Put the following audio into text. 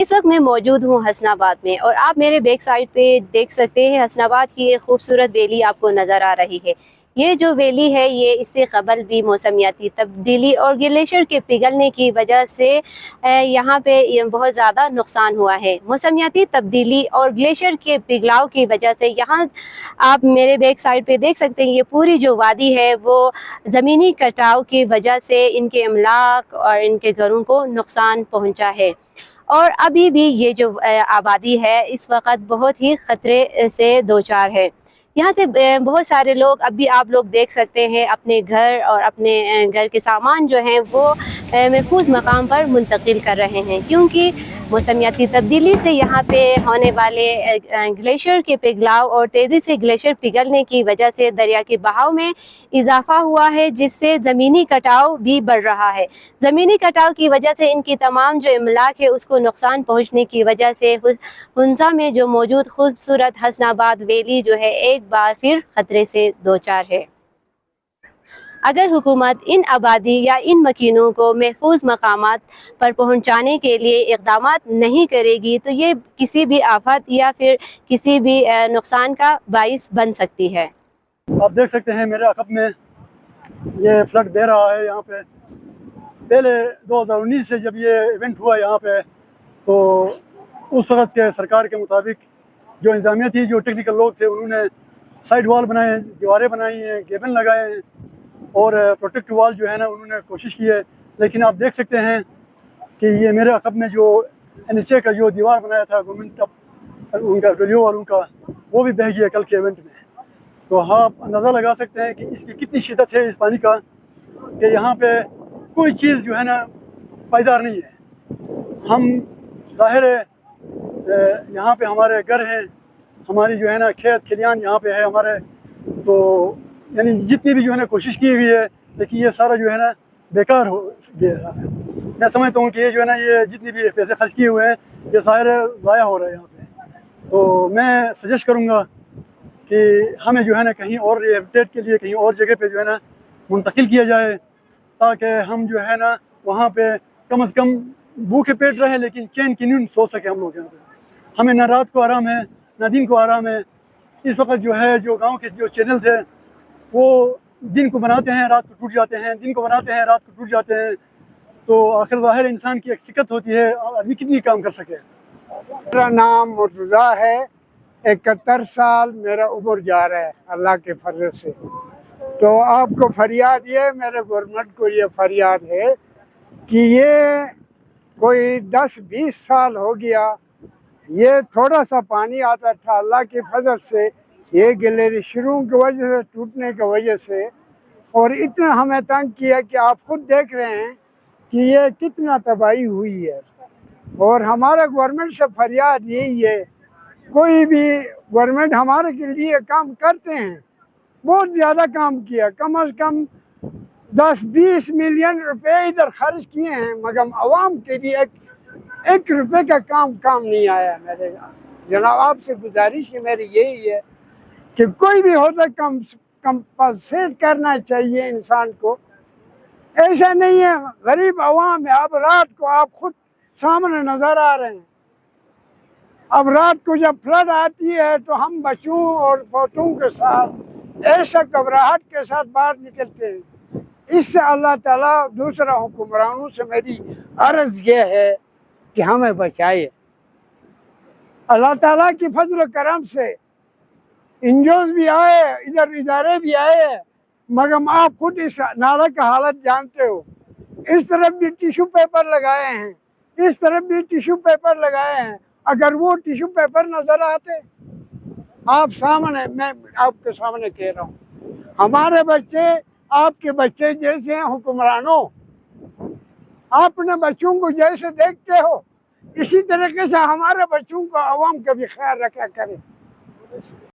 اس وقت میں موجود ہوں حسناباد میں، اور آپ میرے بیک سائڈ پہ دیکھ سکتے ہیں حسناباد کی ایک خوبصورت ویلی آپ کو نظر آ رہی ہے۔ یہ جو ویلی ہے یہ اس سے قبل بھی موسمیاتی تبدیلی اور گلیشیئر کے پگھلنے کی وجہ سے یہاں پہ بہت زیادہ نقصان ہوا ہے۔ موسمیاتی تبدیلی اور گلیشیئر کے پگھلاؤ کی وجہ سے یہاں آپ میرے بیک سائڈ پہ دیکھ سکتے ہیں، یہ پوری جو وادی ہے وہ زمینی کٹاؤ کی وجہ سے ان کے املاک اور ان کے گھروں کو نقصان پہنچا ہے۔ اور ابھی بھی یہ جو آبادی ہے اس وقت بہت ہی خطرے سے دوچار ہے۔ یہاں سے بہت سارے لوگ اب بھی آپ لوگ دیکھ سکتے ہیں اپنے گھر اور اپنے گھر کے سامان جو ہیں وہ محفوظ مقام پر منتقل کر رہے ہیں، کیونکہ موسمیاتی تبدیلی سے یہاں پہ ہونے والے گلیشیئر کے پگھلاؤ اور تیزی سے گلیشیئر پگھلنے کی وجہ سے دریا کے بہاؤ میں اضافہ ہوا ہے، جس سے زمینی کٹاؤ بھی بڑھ رہا ہے۔ زمینی کٹاؤ کی وجہ سے ان کی تمام جو املاک ہے اس کو نقصان پہنچنے کی وجہ سے ہنزا میں جو موجود خوبصورت حسناباد ویلی جو ہے ایک بار پھر خطرے سے دوچار ہے۔ اگر حکومت ان آبادی یا ان مکینوں کو محفوظ مقامات پر پہنچانے کے لیے اقدامات نہیں کرے گی تو یہ کسی بھی آفت یا پھر کسی بھی نقصان کا باعث بن سکتی ہے۔ آپ دیکھ سکتے ہیں میرے عقب میں یہ فلڈ بہ رہا ہے۔ یہاں پہ پہلے 2019 سے جب یہ ایونٹ ہوا یہاں پہ تو اس وقت کے سرکار کے مطابق جو انتظامیہ تھی، جو ٹیکنیکل لوگ تھے، انہوں نے سائڈ وال بنائے ہیں، دیواریں بنائی ہیں، گیبن لگائے ہیں اور پروٹیکٹ وال جو ہے نا انہوں نے کوشش کی ہے۔ لیکن آپ دیکھ سکتے ہیں کہ یہ میرے عقب میں جو NHA کا جو دیوار بنایا تھا گورنمنٹ ان کا ڈلیو والوں کا، وہ بھی بہہ گیا کل کے ایونٹ میں۔ تو آپ اندازہ لگا سکتے ہیں کہ اس کی کتنی شدت ہے اس پانی کا، کہ یہاں پہ کوئی چیز جو ہے نا پائیدار نہیں ہے۔ ہم ظاہر ہے یہاں پہ ہمارے گھر ہیں، ہماری جو ہے نا کھیت کھلیان یہاں پہ ہے ہمارے، تو یعنی جتنی بھی جو ہے نا کوشش کی ہوئی ہے لیکن یہ سارا جو ہے نا بیکار ہو گیا ہے۔ میں سمجھتا ہوں کہ یہ جو ہے نا یہ جتنی بھی پیسے خرچ کیے ہوئے ہیں یہ سارے ضائع ہو رہے ہیں یہاں پہ۔ تو میں سجیسٹ کروں گا کہ ہمیں جو ہے نا کہیں اور ریہیبلیٹیٹ کے لیے کہیں اور جگہ پہ جو ہے نا منتقل کیا جائے، تاکہ ہم جو ہے نا وہاں پہ کم از کم بھوکے پیٹ رہیں لیکن چین کی نیند سو سکے ہم لوگ یہاں پہ۔ ہمیں نہ رات کو آرام ہے نہ دن کو آرام ہے۔ اس وقت جو ہے جو گاؤں کے جو چینلز ہیں وہ دن کو بناتے ہیں رات کو ٹوٹ جاتے ہیں، دن کو بناتے ہیں رات کو ٹوٹ جاتے ہیں، تو آخر ظاہر انسان کی ایک سکت ہوتی ہے، آدمی کتنی کام کر سکے۔ میرا نام مرتضیٰ ہے، 71 سال میرا عمر جا رہا ہے اللہ کے فضل سے۔ تو آپ کو فریاد یہ، میرے گورنمنٹ کو یہ فریاد ہے کہ یہ کوئی 10-20 سال ہو گیا، یہ تھوڑا سا پانی آتا تھا، اللہ کے فضل سے یہ گلیشیئروں کی وجہ سے ٹوٹنے کی وجہ سے، اور اتنا ہمیں تنگ کیا کہ آپ خود دیکھ رہے ہیں کہ یہ کتنا تباہی ہوئی ہے۔ اور ہمارا گورنمنٹ سے فریاد یہی ہے، کوئی بھی گورنمنٹ ہمارے کے لیے کام کرتے ہیں، بہت زیادہ کام کیا، کم از کم 10-20 ملین روپے ادھر خرچ کیے ہیں، مگر عوام کے لیے ایک روپے کا کام نہیں آیا۔ میرے جناب آپ سے گزارش ہے میری یہی ہے کہ کوئی بھی ہوتا کمپنسیٹ کرنا چاہیے انسان کو۔ ایسا نہیں ہے، غریب عوام ہے، اب رات کو آپ خود سامنے نظر آ رہے ہیں، اب رات کو جب فلڈ آتی ہے تو ہم بچوں اور پوتوں کے ساتھ ایسا گھبراہٹ کے ساتھ باہر نکلتے ہیں۔ اس سے اللہ تعالیٰ دوسرا حکمرانوں سے میری عرض یہ ہے کہ ہمیں بچائے۔ اللہ تعالیٰ کی فضل و کرم سے NGOs بھی آئے، ادھر ادارے بھی آئے، مگر آپ خود اس نالے کا حالت جانتے ہو۔ اس طرف بھی ٹیشو پیپر لگائے ہیں، اس طرف بھی ٹیشو پیپر لگائے ہیں، اگر وہ ٹیشو پیپر نظر آتے آپ سامنے، میں آپ کے سامنے کہہ رہا ہوں، ہمارے بچے آپ کے بچے جیسے ہیں حکمرانوں، آپ اپنے بچوں کو جیسے دیکھتے ہو اسی طریقے سے ہمارے بچوں کو عوام کا بھی خیال رکھا کرے۔